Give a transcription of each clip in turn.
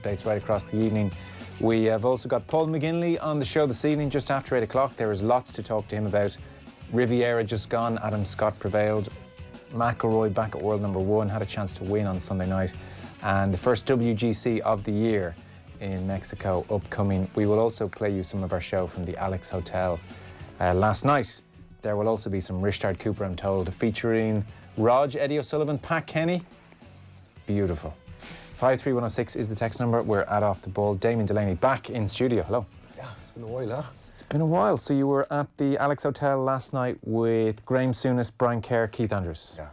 Updates right across the evening. We have also got Paul McGinley on the show this evening just after 8 o'clock. There is lots to talk to him about. Riviera just gone, Adam Scott prevailed. McElroy back at world number 1, had a chance to win on Sunday night. And the first WGC of the year in Mexico upcoming. We will also play you some of our show from the Alex Hotel last night. There will also be some Rishtard Cooper, I'm told, featuring Rog, Eddie O'Sullivan, Pat Kenny. Beautiful. 53106 is the text number. We're at Off the Ball. Damien Delaney back in studio. Hello. Yeah, it's been a while, huh? It's been a while. So you were at the Alex Hotel last night with Graham Souness, Brian Kerr, Keith Andrews. Yeah.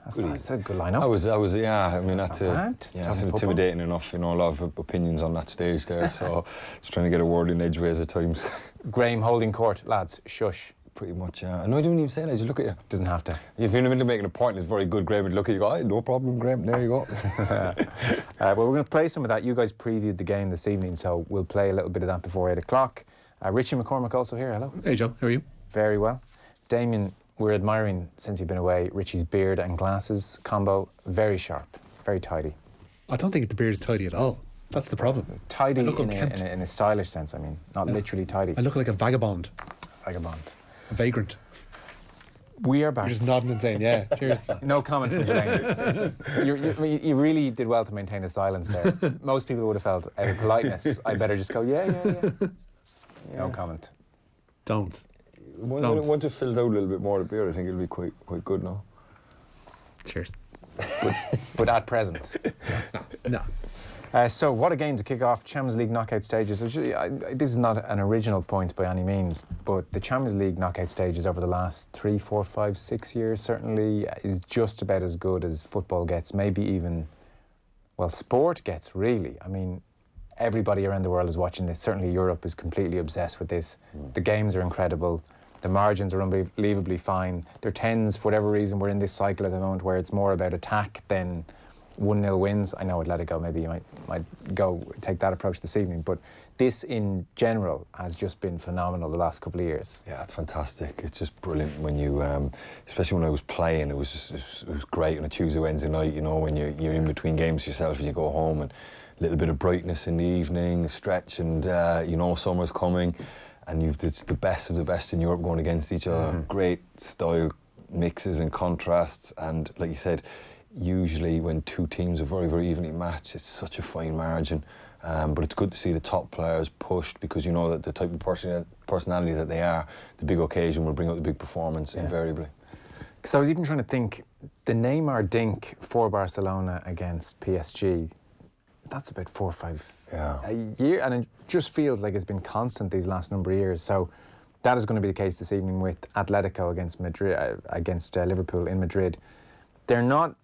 That's a good lineup. I was, yeah. I mean, that's intimidating football. enough. You know, a lot of opinions on that stage there. So just trying to get a word in edgeways at times. Graham holding court, lads. Shush. Pretty much, yeah. I know you didn't even say that. Just look at you. Doesn't have to. If you're in the middle of making a point, it's very good, Graham. Would look at you, go, "Aye, no problem, Graham. There you go." Well, we're going to play some of that. You guys previewed the game this evening, so we'll play a little bit of that before 8 o'clock. Richie McCormack also here. Hello. Hey, Joe. How are you? Very well. Damien, we're admiring, since you've been away, Richie's beard and glasses combo. Very sharp, very tidy. I don't think the beard is tidy at all. That's the problem. Tidy in a stylish sense, I mean, not literally tidy. I look like a vagabond. Vagabond. A vagrant. We are back. You're just nodding and saying, yeah, cheers. No comment from Delaney. You really did well to maintain a silence there. Most people would have felt, out of politeness, I better just go, yeah. No comment. Don't. Once it fills out a little bit more of the beer, I think it'll be quite good now. Cheers. But at present. No. So what a game to kick off Champions League knockout stages. This is not an original point by any means, but the Champions League knockout stages over the last 3, 4, 5, 6 years certainly is just about as good as football gets, maybe even, well, sport gets, really. I mean, everybody around the world is watching this. Certainly Europe is completely obsessed with this. The games are incredible. The margins are unbelievably fine. There tends, for whatever reason, we're in this cycle at the moment where it's more about attack than 1-0 wins. I know Atletico, maybe you might take that approach this evening, but this in general has just been phenomenal the last couple of years. Yeah, it's fantastic. It's just brilliant when you, especially when I was playing, it was great on a Tuesday, Wednesday night, you know, when you're in between games yourself, when you go home, and a little bit of brightness in the evening, a stretch, and you know, summer's coming, and you've the best of the best in Europe going against each other. Great style mixes and contrasts, and like you said, usually when two teams are very, very evenly matched, it's such a fine margin. But it's good to see the top players pushed, because you know that the type of personalities that they are, the big occasion will bring out the big performance invariably. Because I was even trying to think, the Neymar dink for Barcelona against PSG, that's about 4 or 5 a year, and it just feels like it's been constant these last number of years. So that is going to be the case this evening with Atletico against Madrid, against Liverpool in Madrid. They're not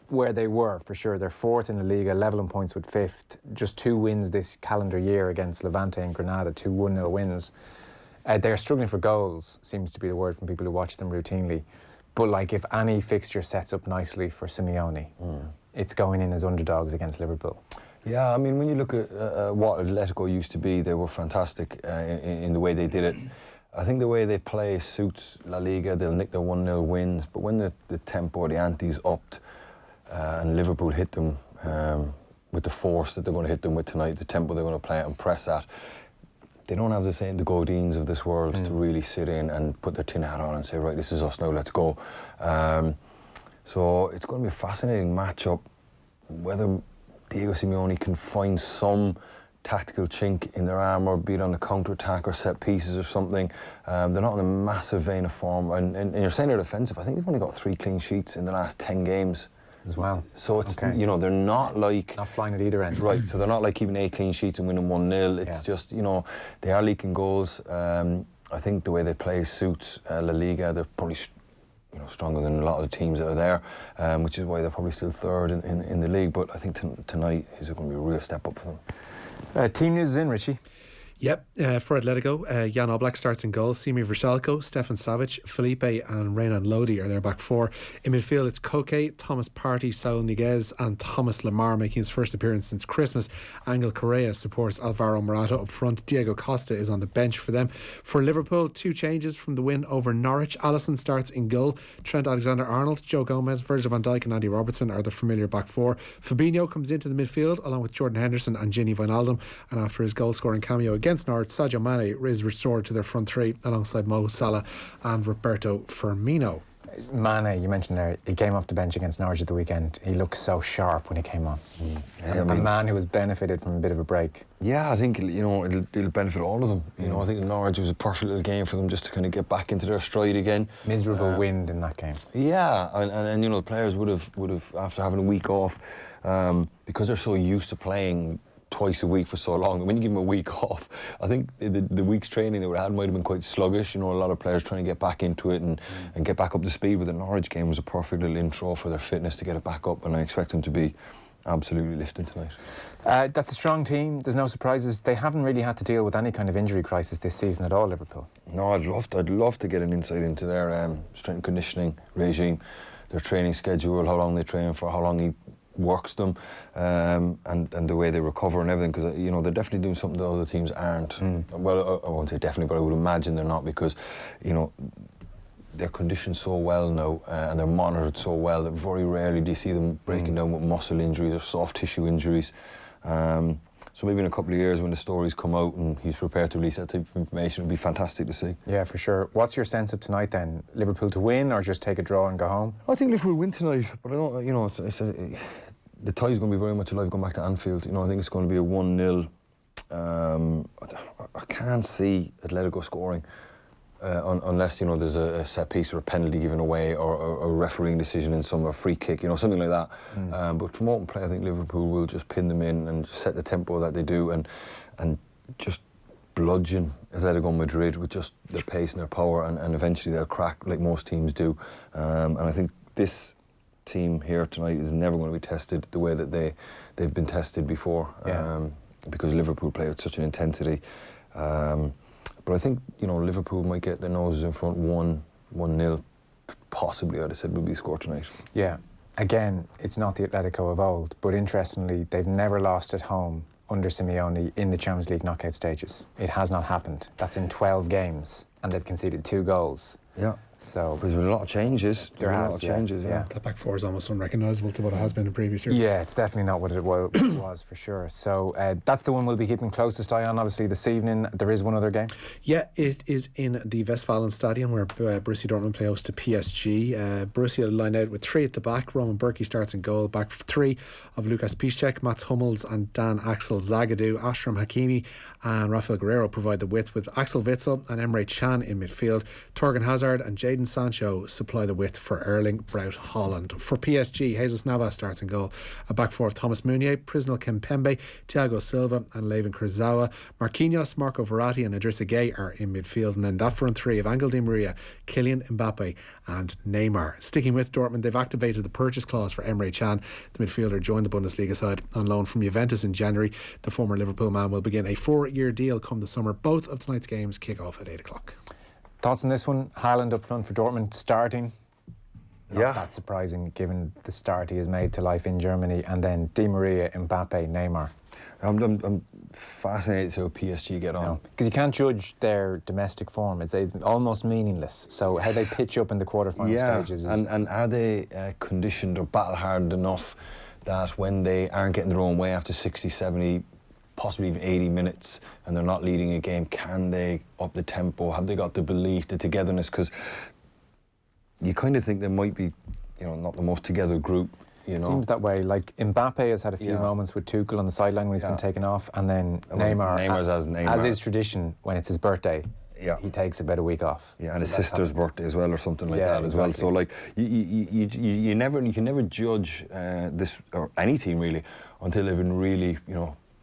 where they were, for sure. They're 4th in the Liga, level in points with 5th. Just 2 wins this calendar year against Levante and Granada, 2 1-0 wins. They're struggling for goals, seems to be the word from people who watch them routinely. But like, if any fixture sets up nicely for Simeone, it's going in as underdogs against Liverpool. Yeah, I mean, when you look at what Atletico used to be, they were fantastic in the way they did it. I think the way they play suits La Liga. They'll nick their 1-0 wins, but when the tempo, the ante's upped, and Liverpool hit them with the force that they're going to hit them with tonight, the tempo they're going to play and press at, they don't have the Godins of this world to really sit in and put their tin hat on and say, right, this is us now, let's go. So it's going to be a fascinating matchup, whether Diego Simeone can find some tactical chink in their armour, be it on the counter-attack or set pieces or something. They're not in a massive vein of form, and you're saying they're defensive. I think they've only got 3 clean sheets in the last 10 games. As well. So it's, you know, they're not like... Not flying at either end. Right, so they're not like keeping 8 clean sheets and winning 1-0. It's just, you know, they are leaking goals. I think the way they play suits La Liga. They're probably, you know, stronger than a lot of the teams that are there, which is why they're probably still 3rd in the league. But I think tonight is going to be a real step up for them. Team news is in, Richie. Yep, for Atletico, Jan Oblak starts in goal. Simi Vršelko, Stefan Savic, Felipe and Renan Lodi are their back four. In midfield, it's Koke, Thomas Partey, Saul Niguez and Thomas Lemar making his first appearance since Christmas. Angel Correa supports Alvaro Morata up front. Diego Costa is on the bench for them. For Liverpool, 2 changes from the win over Norwich. Alisson starts in goal. Trent Alexander-Arnold, Joe Gomez, Virgil van Dijk and Andy Robertson are the familiar back four. Fabinho comes into the midfield along with Jordan Henderson and Gini Wijnaldum, and after his goal-scoring cameo against Norwich, Sadio Mane is restored to their front three alongside Mo Salah and Roberto Firmino. Mane, you mentioned there, he came off the bench against Norwich at the weekend. He looked so sharp when he came on. A man who has benefited from a bit of a break. Yeah, I think it'll benefit all of them. I think Norwich was a perfect little game for them just to kind of get back into their stride again. Miserable wind in that game. Yeah, and the players would have after having a week off, because they're so used to playing twice a week for so long. When you give them a week off, I think the week's training they would have had might have been quite sluggish. A lot of players trying to get back into it and get back up to speed. But the Norwich game was a perfect little intro for their fitness to get it back up, and I expect them to be absolutely lifting tonight. That's a strong team. There's no surprises. They haven't really had to deal with any kind of injury crisis this season at all, Liverpool. No, I'd love to get an insight into their strength and conditioning regime, their training schedule, how long they train for, how long he works them, and the way they recover and everything, because they're definitely doing something that other teams aren't. Well, I won't say definitely, but I would imagine they're not, because they're conditioned so well now, and they're monitored so well that very rarely do you see them breaking down with muscle injuries or soft tissue injuries. So maybe in a couple of years when the stories come out and he's prepared to release that type of information, it would be fantastic to see. Yeah, for sure. What's your sense of tonight then? Liverpool to win or just take a draw and go home? I think Liverpool win tonight, but I don't, the tie's going to be very much alive going back to Anfield. I think it's going to be a 1-0. I can't see Atletico scoring unless there's a set piece or a penalty given away or a refereeing decision in a free kick, something like that. But from open play, I think Liverpool will just pin them in and just set the tempo that they do and just bludgeon Atletico Madrid with just their pace and their power, and eventually they'll crack like most teams do. And I think this team here tonight is never going to be tested the way that they've been tested before, because Liverpool play with such an intensity. But I think Liverpool might get their noses in front 1-0, possibly. I'd have said would be the score tonight. Yeah, again, it's not the Atletico of old, but interestingly, they've never lost at home under Simeone in the Champions League knockout stages. It has not happened. That's in 12 games, and they've conceded 2 goals. Yeah. So there's been a lot of changes. There has, a lot of changes. Yeah. That back four is almost unrecognisable to what it has been in previous years. Yeah, it's definitely not what it was for sure. So that's the one we'll be keeping closest eye on. Obviously, this evening there is one other game. Yeah, it is in the Westfalenstadion where Borussia Dortmund play host to PSG. Borussia line out with 3 at the back. Roman Berkey starts in goal. Back 3 of Lukas Piszczek, Mats Hummels and Dan Axel Zagadou. Ashraf Hakimi and Rafael Guerrero provide the width with Axel Witsel and Emre Can in midfield. Torgan Hazard and Jadon Sancho supply the width for Erling Braut Haaland. For PSG, Jesus Navas starts in goal. A back 4 of Thomas Meunier, Prisnel Kimpembe, Thiago Silva and Levin Kurzawa. Marquinhos, Marco Verratti and Idrissa Gueye are in midfield, and then that front 3 of Angel Di Maria, Kylian Mbappe and Neymar. Sticking with Dortmund, they've activated the purchase clause for Emre Can. The midfielder joined the Bundesliga side on loan from Juventus in January. The former Liverpool man will begin a 4-year deal come the summer. Both of tonight's games kick off at 8 o'clock. Thoughts on this one? Haaland up front for Dortmund, starting. Not that surprising given the start he has made to life in Germany. And then Di Maria, Mbappe, Neymar. I'm fascinated to see how PSG get on. Because you can't judge their domestic form. It's almost meaningless. So how they pitch up in the quarterfinal stages. And are they conditioned or battle-hardened enough that when they aren't getting their own way after 60, 70, possibly even 80 minutes and they're not leading a game, can they up the tempo? Have they got the belief, the togetherness? Because you kind of think they might be, not the most together group. It seems that way. Like Mbappe has had a few moments with Tuchel on the sideline when he's been taken off, and then Neymar, as is tradition, when it's his birthday, he takes about a week off. Yeah, and his sister's birthday as well, or something like that as well. So like you can never judge this or any team really until they've been really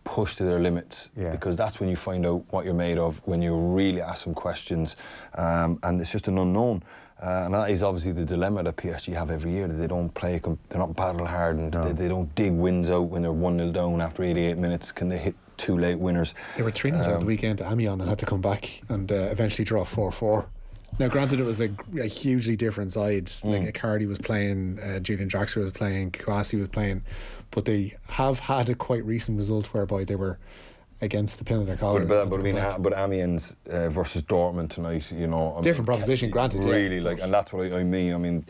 pushed to their limits, because that's when you find out what you're made of, when you really ask some questions, and it's just an unknown. And that is obviously the dilemma that PSG have every year, that they don't they're not battle hardened, they don't dig wins out when they're 1-0 down after 88 minutes. Can they hit two late winners. They were 3-0 on the weekend to Amiens and had to come back and eventually draw 4-4. Now, granted, it was a hugely different side. Like Icardi was playing, Julian Draxler was playing, Kouassi was playing, but they have had a quite recent result whereby they were against the pin of their collar. But Amiens versus Dortmund tonight, you know, different proposition, granted. Really, like, and that's what I mean. I mean,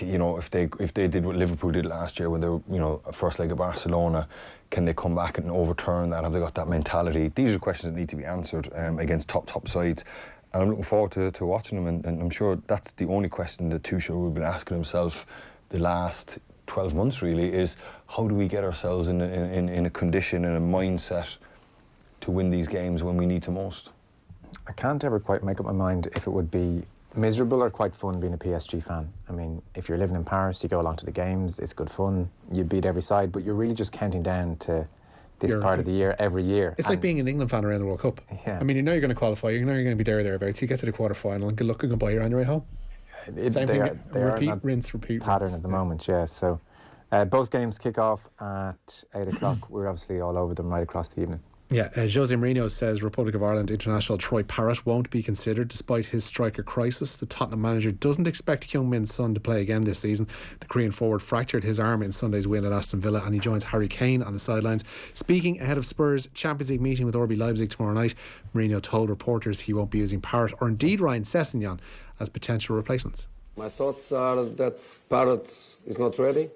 you know, if they did what Liverpool did last year when they were, you know, first leg of Barcelona, can they come back and overturn that? Have they got that mentality? These are questions that need to be answered against top sides. And I'm looking forward to watching them, and I'm sure that's the only question that Tuchel will be asking himself the last 12 months, really, is how do we get ourselves in a condition and a mindset to win these games when we need to most? I can't ever quite make up my mind if it would be miserable or quite fun being a PSG fan. I mean, if you're living in Paris, you go along to the games, it's good fun, you beat every side, but you're really just counting down to this part of the year every year. It's like being an England fan around the World Cup. Yeah. I mean, you know you're going to qualify, you know you're going to be thereabouts, you get to the quarter final and good luck and goodbye, you're on your way home. Same thing, repeat, rinse, repeat. Pattern at the moment, yeah. So both games kick off at 8 o'clock. We're obviously all over them right across the evening. Yeah, Jose Mourinho says Republic of Ireland international Troy Parrott won't be considered despite his striker crisis. The Tottenham manager doesn't expect Heung-Min Son to play again this season. The Korean forward fractured his arm in Sunday's win at Aston Villa, and he joins Harry Kane on the sidelines. Speaking ahead of Spurs' Champions League meeting with RB Leipzig tomorrow night, Mourinho told reporters he won't be using Parrott or indeed Ryan Sessegnon as potential replacements. My thoughts are that Parrott is not ready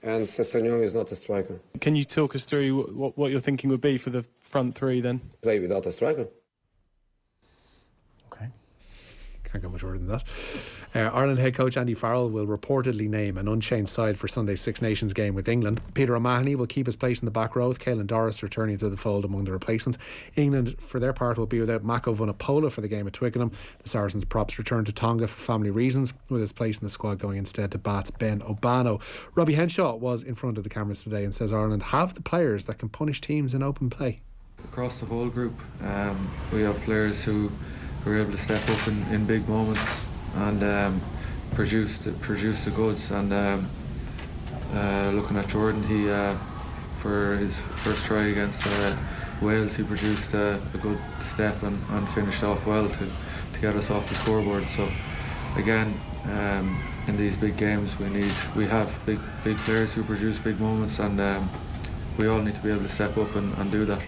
and Sessegnon is not a striker. Can you talk us through what your thinking would be for the front three then? Play without a striker. Okay. Can't go much further than that. Ireland head coach Andy Farrell will reportedly name an unchanged side for Sunday's Six Nations game with England. Peter O'Mahony will keep his place in the back row with Caelan Doris returning to the fold among the replacements. England, for their part, will be without Mako Vunipola for the game at Twickenham. The Saracens props return to Tonga for family reasons, with his place in the squad going instead to Bath's Ben Obano. Robbie Henshaw was in front of the cameras today and says Ireland have the players that can punish teams in open play. Across the whole group, we have players who are able to step up in big moments and produce the goods. And looking at Jordan, he for his first try against Wales, he produced a good step and finished off well to get us off the scoreboard. So again, in these big games, we have big players who produce big moments, and we all need to be able to step up and do that.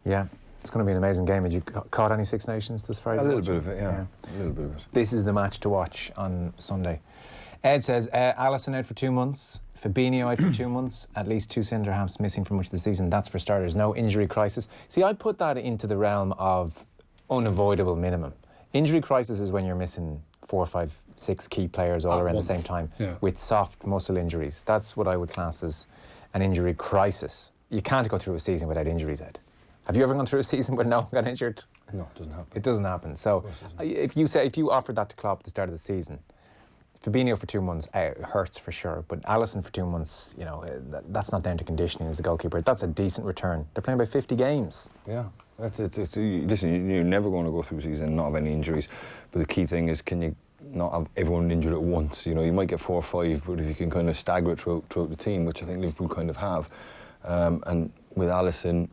Yeah, it's going to be an amazing game. Had you caught any Six Nations this Friday? A little bit of it, yeah. A little bit of it. This is the match to watch on Sunday. Ed says, Alisson out for 2 months, Fabinho out for 2 months, at least 2 centre halves missing for much of the season. That's for starters. No injury crisis. See, I put that into the realm of unavoidable minimum. Injury crisis is when you're missing 4, 5, 6 key players all around the same time with soft muscle injuries. That's what I would class as an injury crisis. You can't go through a season without injuries, Ed. Have you ever gone through a season where no one got injured? No, it doesn't happen. It doesn't happen. So if you offered that to Klopp at the start of the season, Fabinho for 2 months hurts for sure, but Alisson for 2 months, you know, that's not down to conditioning as a goalkeeper. That's a decent return. They're playing about 50 games. Yeah. Listen, you're never going to go through a season and not have any injuries, but the key thing is, can you not have everyone injured at once? You know, you might get 4 or 5, but if you can kind of stagger it throughout the team, which I think Liverpool kind of have, and with Alisson,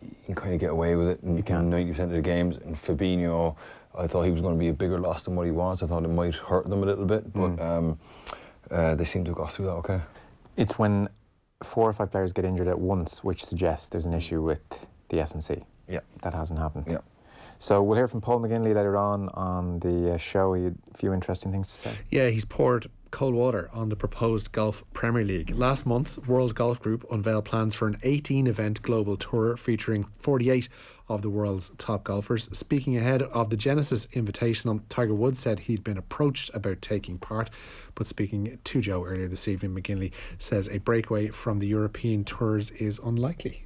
you can kind of get away with it in 90% of the games. And Fabinho, I thought he was going to be a bigger loss than what he was. I thought it might hurt them a little bit, but they seem to have got through that okay. It's when 4 or 5 players get injured at once, which suggests there's an issue with the S&C. Yeah. That hasn't happened. Yeah. So we'll hear from Paul McGinley later on the show. He had a few interesting things to say. Yeah, he's poured cold water on the proposed Golf Premier League. Last month's World Golf Group unveiled plans for an 18-event global tour featuring 48 of the world's top golfers. Speaking ahead of the Genesis Invitational, Tiger Woods said he'd been approached about taking part, but speaking to Joe earlier this evening, McGinley says a breakaway from the European tours is unlikely.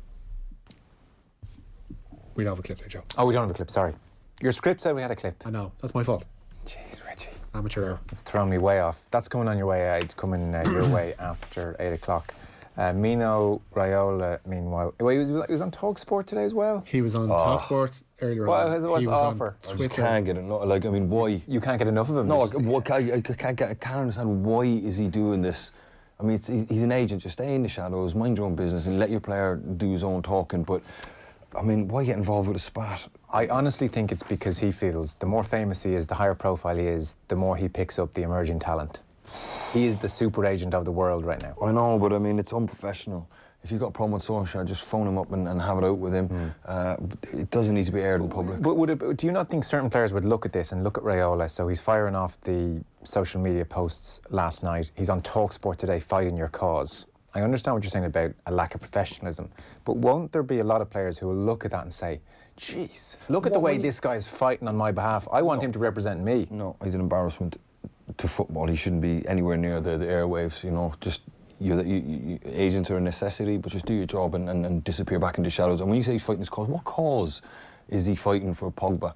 We don't have a clip there, Joe. Oh, we don't have a clip, sorry. Your script said we had a clip. I know, that's my fault. Jeez, Richie. Amateur error. It's thrown me way off. That's coming on your way. It's coming your way after 8 o'clock. Mino Raiola, meanwhile, he was on TalkSport today as well. He was on TalkSport earlier on. What's He the was offer? on I Twitter. just can't get it. Like, I mean, why? You can't get enough of him. No, I can't understand why is he doing this I mean, he's an agent. Just stay in the shadows, mind your own business, and let your player do his own talking. But I mean, why get involved with a spat? I honestly think it's because he feels the more famous he is, the higher profile he is, the more he picks up the emerging talent. He is the super agent of the world right now. I know, but I mean, it's unprofessional. If you've got a problem with Solskjaer, just phone him up and have it out with him. It doesn't need to be aired in public. But do you not think certain players would look at this and look at Raiola? So he's firing off the social media posts last night. He's on TalkSport today fighting your cause. I understand what you're saying about a lack of professionalism, but won't there be a lot of players who will look at that and say, geez, look at the way this guy's fighting on my behalf. I want him to represent me. No, he's an embarrassment to football. He shouldn't be anywhere near the airwaves, you know. Just agents are a necessity, but just do your job and disappear back into shadows. And when you say he's fighting his cause, what cause is he fighting for Pogba?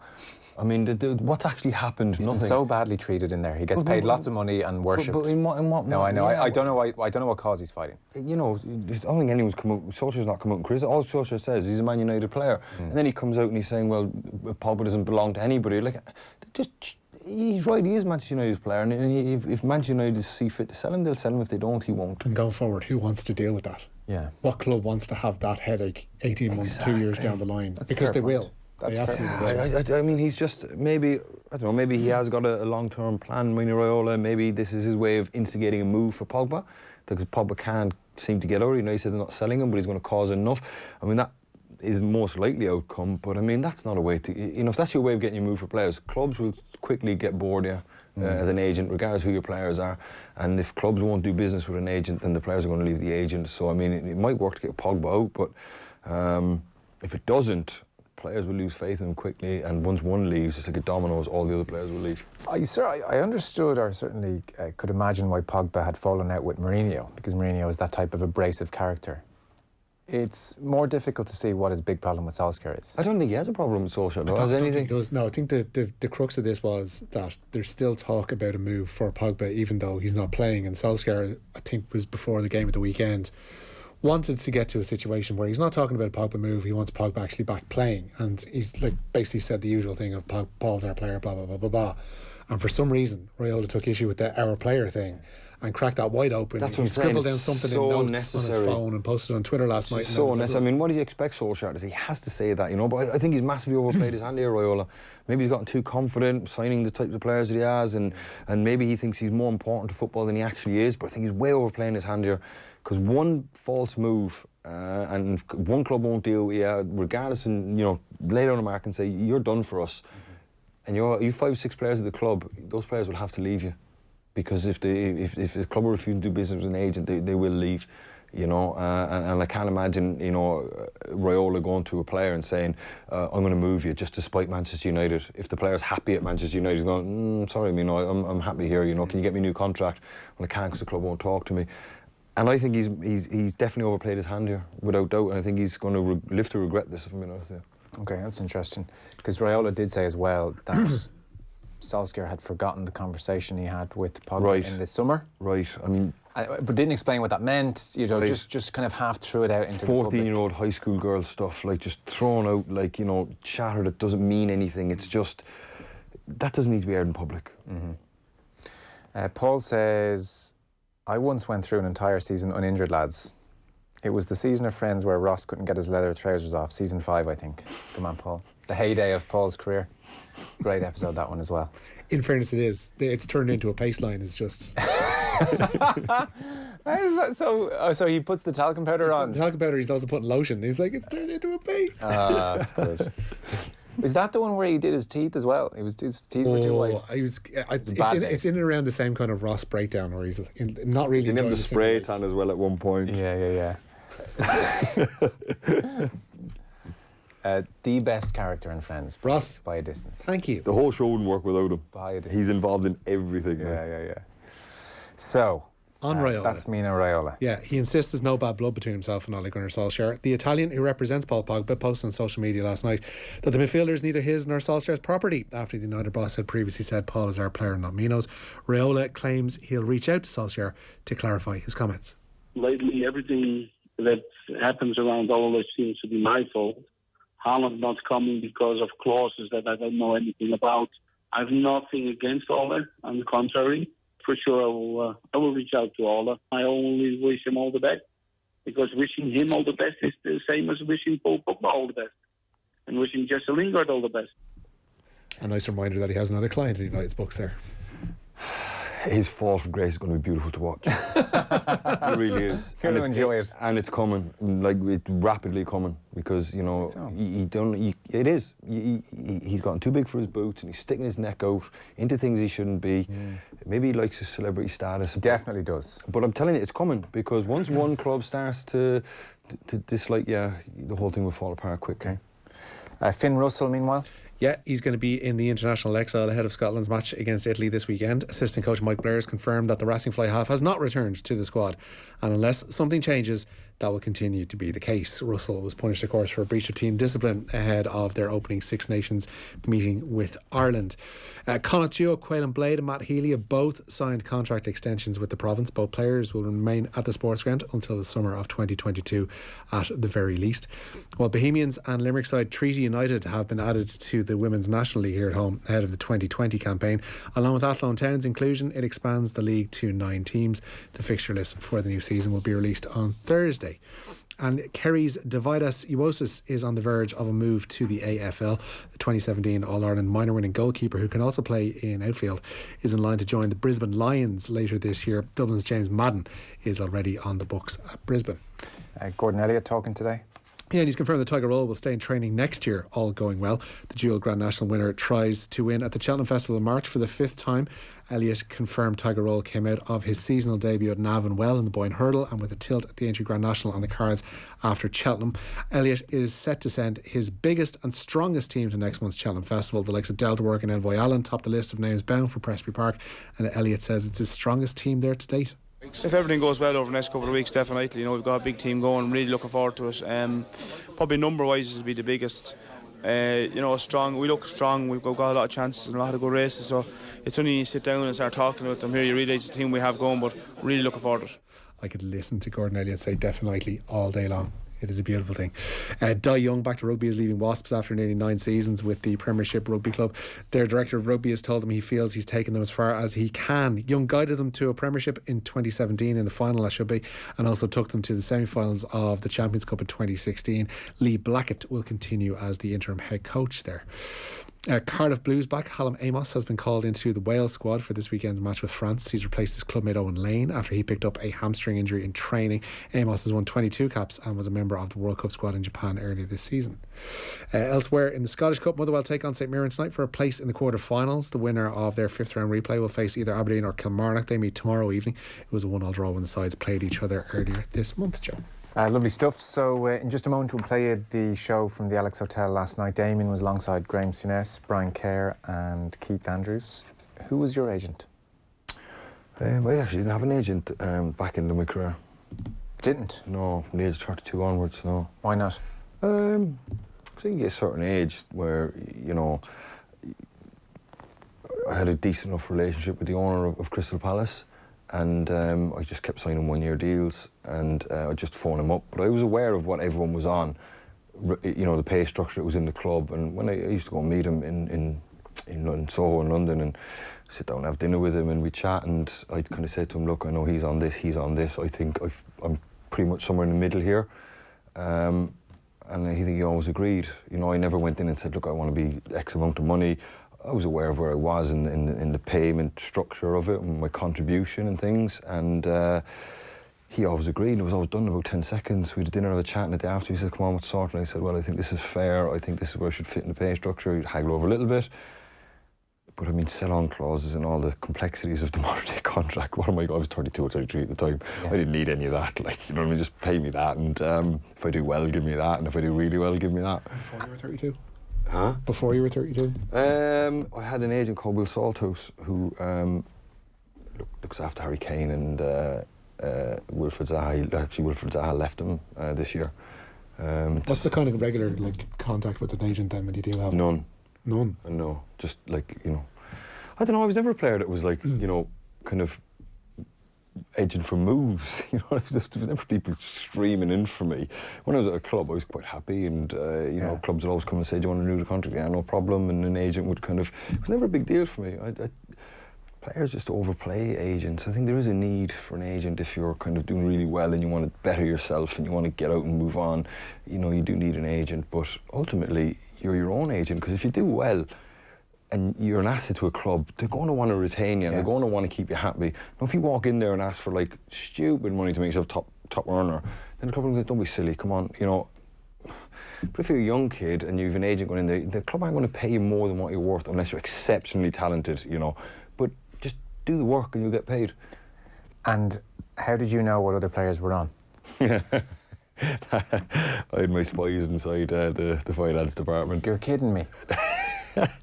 I mean, what's actually happened? He's Nothing. been so badly treated in there. He gets paid lots of money and worshipped. But in what? No, I know. Yeah, I don't know. I don't know what cause he's fighting. You know, I don't think anyone's come out. Solskjaer's not come out and criticize. All Solskjaer says, he's a Man United player, and then he comes out and he's saying, well, Pogba doesn't belong to anybody. Like, he's right. He is Manchester United's player, and if Manchester United see fit to sell him, they'll sell him. If they don't, he won't. And going forward, who wants to deal with that? Yeah. What club wants to have that headache 18 months, 2 years down the line? Because they will. They absolutely will. I mean, he's just maybe, I don't know, maybe he has got a long-term plan, Mino Raiola. Maybe this is his way of instigating a move for Pogba, because Pogba can't seem to get out. You know, he said they're not selling him, but he's going to cause enough. I mean, that is most likely outcome, but I mean, that's not a way to, you know, if that's your way of getting your move for players, clubs will quickly get bored of you as an agent, regardless of who your players are. And if clubs won't do business with an agent, then the players are going to leave the agent. So, I mean, it might work to get Pogba out, but if it doesn't, players will lose faith in him quickly, and once one leaves, it's like a dominoes, all the other players will leave. I understood, or certainly could imagine why Pogba had fallen out with Mourinho, because Mourinho is that type of abrasive character. It's more difficult to see what his big problem with Solskjaer is. I don't think he has a problem with Solskjaer. I Has anything? I think the crux of this was that there's still talk about a move for Pogba, even though he's not playing. And Solskjaer, I think, was before the game at the weekend, wanted to get to a situation where he's not talking about a Pogba move. He wants Pogba actually back playing, and he's like basically said the usual thing of Paul's our player, blah blah blah blah blah. And for some reason, Raiola took issue with the our player thing and cracked that wide open. That's he scribbled down something so in notes on his phone and posted on Twitter last night. So unnecessary. I mean, what do you expect Solskjaer to say? He has to say that, you know. But I think he's massively overplayed his hand here, Raiola. Maybe he's gotten too confident signing the types of players that he has, and maybe he thinks he's more important to football than he actually is. But I think he's way overplaying his hand here, because one false move and one club won't deal, regardless, and you know, lay down a mark and say you're done for us, and you 5-6 players at the club, those players will have to leave you, because if the club refuses to do business with an agent, they will leave, you know. And I can't imagine, you know, Raiola going to a player and saying, I'm going to move you just to spite Manchester United. If the player's happy at Manchester United, he's going, sorry, you know, I'm happy here, you know, can you get me a new contract? Well, I can't, because the club won't talk to me. And I think he's definitely overplayed his hand here, without doubt. And I think he's going to live to regret this, if I'm being honest with you. Okay, that's interesting. Because Raiola did say as well that Solskjaer had forgotten the conversation he had with Pogba in the summer. Right, I mean... but didn't explain what that meant, you know, just kind of half threw it out into 14-year-old high school girl stuff, like just thrown out, like, you know, chatter that doesn't mean anything. It's just... That doesn't need to be aired in public. Paul says... I once went through an entire season uninjured, lads. It was the season of Friends where Ross couldn't get his leather trousers off. Season 5, I think. Come on, Paul. The heyday of Paul's career. Great episode, that one as well. In fairness, it is. It's turned into a paceline. It's just... So he puts the talcum powder on. The talcum powder, he's also putting lotion. He's like, it's turned into a paste. That's good. Is that the one where he did his teeth as well? His teeth were too white. It's in and around the same kind of Ross breakdown where he's not really. He didn't have the spray tan as well at one point. Yeah. The best character in Friends, Ross, by a distance. Thank you. The whole show wouldn't work without him. By a distance. He's involved in everything. Yeah. So. On Raiola. That's Mino Raiola. Yeah, he insists there's no bad blood between himself and Ole Gunnar Solskjaer. The Italian who represents Paul Pogba posted on social media last night that the midfielder is neither his nor Solskjaer's property, after the United boss had previously said Paul is our player, not Mino's. Raiola claims he'll reach out to Solskjaer to clarify his comments. Lately, everything that happens around Ole seems to be my fault. Haaland not coming because of clauses that I don't know anything about. I have nothing against Ole, on the contrary. for sure I will reach out to Ola. I only wish him all the best, because wishing him all the best is the same as wishing Paul Pogba all the best and wishing Jesse Lingard all the best. A nice reminder that he has another client in United's books there. His fall from grace is going to be beautiful to watch. It really is. You're going to enjoy it. And it's coming, like it's rapidly coming, because you know it is. He's gotten too big for his boots, and he's sticking his neck out into things he shouldn't be. Maybe he likes his celebrity status. Definitely does. But I'm telling you, it's coming, because once one club starts to dislike, the whole thing will fall apart quickly. Finn Russell, meanwhile. Yeah, he's going to be in the international exile ahead of Scotland's match against Italy this weekend. Assistant coach Mike Blair has confirmed that the Racing Fly half has not returned to the squad, and unless something changes, that will continue to be the case. Russell was punished, of course, for a breach of team discipline ahead of their opening Six Nations meeting with Ireland. Connacht duo Quaylen Blade and Matt Healy have both signed contract extensions with the province. Both players will remain at the sports ground until the summer of 2022 at the very least. While Bohemians and Limerick side Treaty United have been added to the Women's National League here at home ahead of the 2020 campaign. Along with Athlone Town's inclusion, it expands the league to 9 teams. The fixture list for the new season will be released on Thursday. And Kerry's Davidas Uosis is on the verge of a move to the AFL. The 2017 All-Ireland minor winning goalkeeper, who can also play in outfield, is in line to join the Brisbane Lions later this year. Dublin's James Madden is already on the books at Brisbane. Gordon Elliott talking today. Yeah, and he's confirmed that Tiger Roll will stay in training next year, all going well. The dual Grand National winner tries to win at the Cheltenham Festival in March for the 5th time. Elliott confirmed Tiger Roll came out of his seasonal debut at Navan well in the Boyne Hurdle, and with a tilt at the Aintree Grand National on the cards after Cheltenham. Elliott is set to send his biggest and strongest team to next month's Cheltenham Festival. The likes of Delta Work and Envoy Allen top the list of names bound for Presby Park, and Elliott says it's his strongest team there to date. If everything goes well over the next couple of weeks, definitely. You know, we've got a big team going. Really looking forward to it. Probably number-wise, will be the biggest. You know, strong. We look strong. We've got a lot of chances and a lot of good races. So it's only you sit down and start talking with them here, you realise the team we have going. But really looking forward to it. I could listen to Gordon Elliott say definitely all day long. It is a beautiful thing. Di Young, back to rugby, is leaving Wasps after nearly 9 seasons with the Premiership Rugby Club. Their director of rugby has told them he feels he's taken them as far as he can. Young guided them to a Premiership in 2017 in the final, that should be, and also took them to the semi-finals of the Champions Cup in 2016. Lee Blackett will continue as the interim head coach there. Cardiff Blues back Hallam Amos has been called into the Wales squad for this weekend's match with France. He's replaced his clubmate Owen Lane after he picked up a hamstring injury in training. Amos has won 22 caps and was a member of the World Cup squad in Japan earlier this season. Elsewhere in the Scottish Cup, Motherwell take on St Mirren tonight for a place in the quarter-finals. The winner of their 5th round replay will face either Aberdeen or Kilmarnock. They meet tomorrow evening. It was a 1-1 draw when the sides played each other earlier this month, Joe. Lovely stuff. So in just a moment we'll play you the show from the Alex Hotel last night. Damien was alongside Graham Souness, Brian Kerr and Keith Andrews. Who was your agent? I actually didn't have an agent back in my career. Didn't? No, from the age of 32 onwards, no. Why not? I think you get a certain age where, you know, I had a decent enough relationship with the owner of Crystal Palace. And I just kept signing 1-year deals, and I just phoned him up. But I was aware of what everyone was on, you know, the pay structure that was in the club. And when I used to go and meet him in Soho in London and sit down and have dinner with him and we chat, and I'd kind of say to him, look, I know he's on this. I think I'm pretty much somewhere in the middle here. And he always agreed. You know, I never went in and said, look, I want to be X amount of money. I was aware of where I was in the payment structure of it and my contribution and things, and he always agreed. It was always done in about 10 seconds. We had dinner and a chat, and the day after he said, come on, what's sorted? And I said, well, I think this is fair. I think this is where I should fit in the pay structure. He'd haggle over a little bit. But I mean, sell-on clauses and all the complexities of the modern-day contract. What am I? I was 32 or 33 at the time. Yeah. I didn't need any of that. Like, you know what I mean? Just pay me that, and if I do well, give me that, and if I do really well, give me that. Before you were 32? Huh? Before you were 32? I had an agent called Will Salthouse who looks after Harry Kane and Wilfred Zaha. Actually, Wilfred Zaha left him this year. What's the kind of regular contact with an agent then when you do have? None. None? No, just like, you know, I don't know, I was never a player that was like, you know, kind of edging for moves. You know, there was never people streaming in for me. When I was at a club, I was quite happy, and you know, clubs would always come and say, "Do you want to renew the contract?" Yeah, no problem. And an agent would kind of, it was never a big deal for me. players just overplay agents. I think there is a need for an agent if you're kind of doing really well and you want to better yourself and you want to get out and move on. You know, you do need an agent, but ultimately you're your own agent, because if you do well and you're an asset to a club, they're going to want to retain you and they're going to want to keep you happy. Now, if you walk in there and ask for like stupid money to make yourself top earner, then the club will go, don't be silly, come on, you know. But if you're a young kid and you've an agent going in there, the club aren't going to pay you more than what you're worth unless you're exceptionally talented, you know. But just do the work and you'll get paid. And how did you know what other players were on? I had my spies inside the finance department. You're kidding me.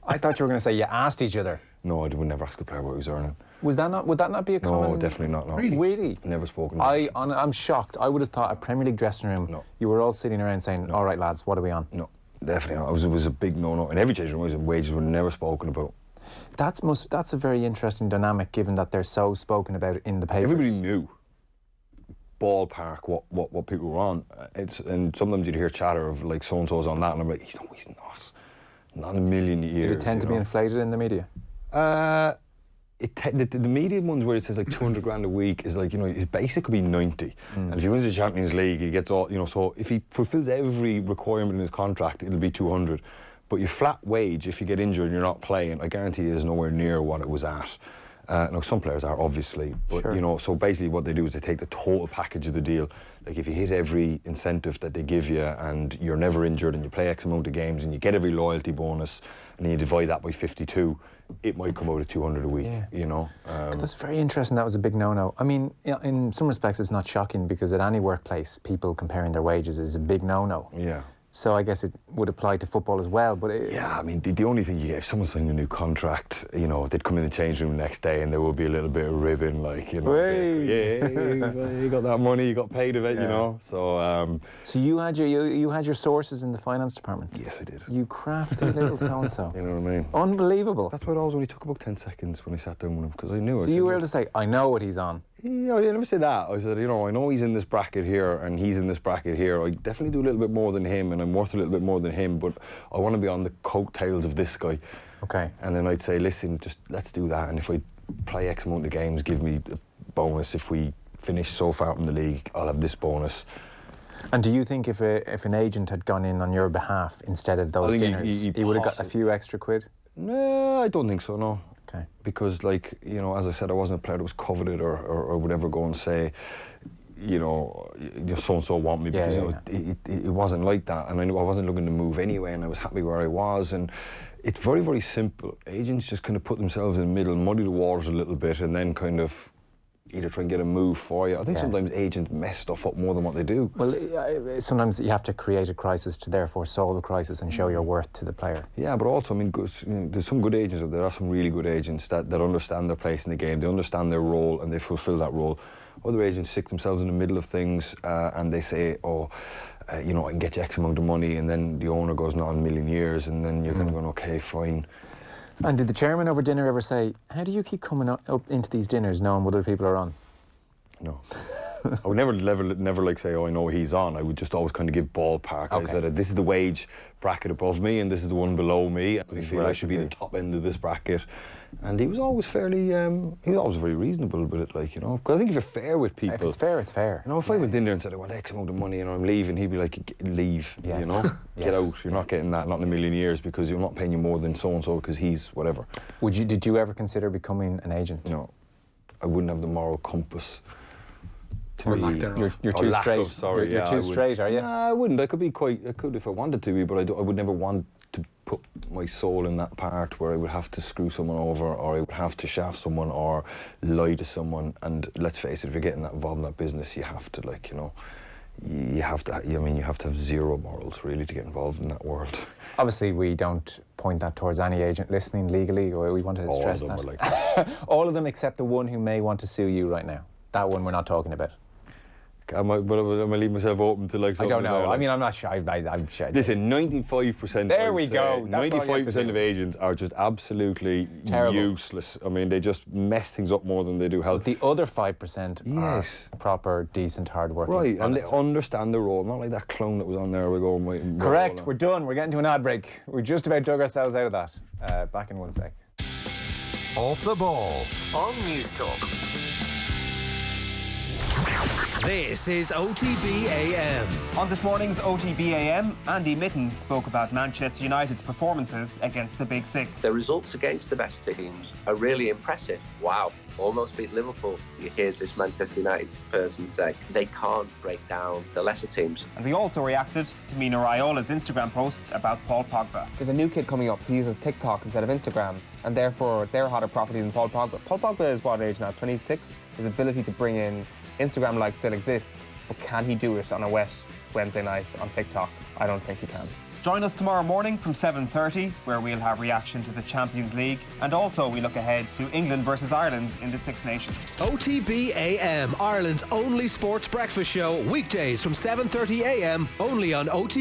I thought you were going to say you asked each other. No, I would never ask a player what he was earning. Would that not be a common? No, definitely not. No. Really? Never spoken about it. I'm shocked. I would have thought a Premier League dressing room, you were all sitting around saying, all right, lads, what are we on? No, definitely not. It was a big no-no. In every changing room, wages were never spoken about. That's a very interesting dynamic, given that they're so spoken about in the papers. Everybody knew, ballpark, what people were on. And sometimes you'd hear chatter of like so-and-so's on that, and I'm like, he's not. Not in a million years. Did it tend to be inflated in the media? The media ones where it says like 200 grand a week is like, you know, his basic could be 90. And if he wins the Champions League, he gets all, you know, so if he fulfills every requirement in his contract, it'll be 200. But your flat wage, if you get injured and you're not playing, I guarantee you is nowhere near what it was at. Now, some players are, obviously, but, you know, so basically what they do is they take the total package of the deal. Like, if you hit every incentive that they give you and you're never injured and you play X amount of games and you get every loyalty bonus and then you divide that by 52, it might come out at 200 a week, you know. That's very interesting. That was a big no-no. I mean, in some respects, it's not shocking, because at any workplace, people comparing their wages is a big no-no. Yeah. So I guess it would apply to football as well. But yeah, I mean, the only thing you get, if someone's signing a new contract, you know, they'd come in the change room the next day and there will be a little bit of ribbon, like, you know, you got that money, you got paid of it, you know. So so you had your sources in the finance department? Yes, I did. You crafty little so-and-so. You know what I mean? Unbelievable. That's why it always only took about 10 seconds when I sat down with him, because I knew. So you were able to say, I know what he's on. Yeah, I never said that. I said, you know, I know he's in this bracket here and he's in this bracket here. I definitely do a little bit more than him and I'm worth a little bit more than him, but I want to be on the coattails of this guy. Okay. And then I'd say, listen, just let's do that. And if I play X amount of games, give me a bonus. If we finish so far in the league, I'll have this bonus. And do you think if an agent had gone in on your behalf instead of those dinners, he would have got a few extra quid? No, I don't think so, no. Okay. Because, like, you know, as I said, I wasn't a player that was coveted or would ever go and say, you know, so-and-so want me, because, you know, it wasn't like that. And I knew I wasn't looking to move anyway, and I was happy where I was. And it's very, very simple. Agents just kind of put themselves in the middle, muddy the waters a little bit, and then kind of either try and get a move for you. I think sometimes agents mess stuff up more than what they do. Well, sometimes you have to create a crisis to therefore solve the crisis and show your worth to the player. Yeah, but also, I mean, there's some good agents out there. There are some really good agents that understand their place in the game. They understand their role and they fulfil that role. Other agents stick themselves in the middle of things and they say, you know, I can get you X amount of money, and then the owner goes, not in a million years, and then you're kind of going, okay, fine. And did the chairman over dinner ever say, how do you keep coming up into these dinners knowing what other people are on? No. I would never like say, oh, I know he's on. I would just always kind of give ballpark. Okay. I said, this is the wage bracket above me and this is the one below me. I feel I should be in the top end of this bracket. And he was always fairly, he was always very reasonable with it, like, you know. Because I think if you're fair with people... If it's fair, it's fair. You know, if I went in there and said, I want X amount of money and I'm leaving, he'd be like, leave, you know. Get out. You're not getting that, not in a million years, because you're not paying you more than so-and-so because he's whatever. Did you ever consider becoming an agent? No. I wouldn't have the moral compass. Or lack thereof. You're too straight. Sorry, you're too straight, are you? Nah, I wouldn't. I could if I wanted to be, but I would never want to put my soul in that part where I would have to screw someone over, or I would have to shaft someone, or lie to someone. And let's face it, if you're getting that involved in that business, you have to, like, you know, you have to have zero morals, really, to get involved in that world. Obviously, we don't point that towards any agent listening legally, or we want to stress that. All of them are like that. All of them except the one who may want to sue you right now. That one we're not talking about. Am I leaving myself open to, like, something? I don't know. There, like, I mean, I'm not sure. I'm sure. Listen, 95%. There we go. 95% of agents are just absolutely useless. I mean, they just mess things up more than they do help. But the other 5% are proper, decent, hard-working. Right, and they understand the role. Not like that clone that was on there. We're going. Correct. We're done. We're getting to an ad break. We just about dug ourselves out of that. Back in one sec. Off the Ball on News Talk. This is OTB AM. On this morning's OTB AM, Andy Mitten spoke about Manchester United's performances against the Big Six. The results against the best teams are really impressive. Wow, almost beat Liverpool. You hear this Manchester United person say they can't break down the lesser teams. And we also reacted to Mino Raiola's Instagram post about Paul Pogba. There's a new kid coming up. He uses TikTok instead of Instagram, and therefore they're hotter property than Paul Pogba. Paul Pogba is what age now? 26. His ability to bring in Instagram-like still exists, but can he do it on a wet Wednesday night on TikTok? I don't think he can. Join us tomorrow morning from 7:30, where we'll have reaction to the Champions League, and also we look ahead to England versus Ireland in the Six Nations. OTB AM, Ireland's only sports breakfast show, weekdays from 7:30 AM, only on OTB.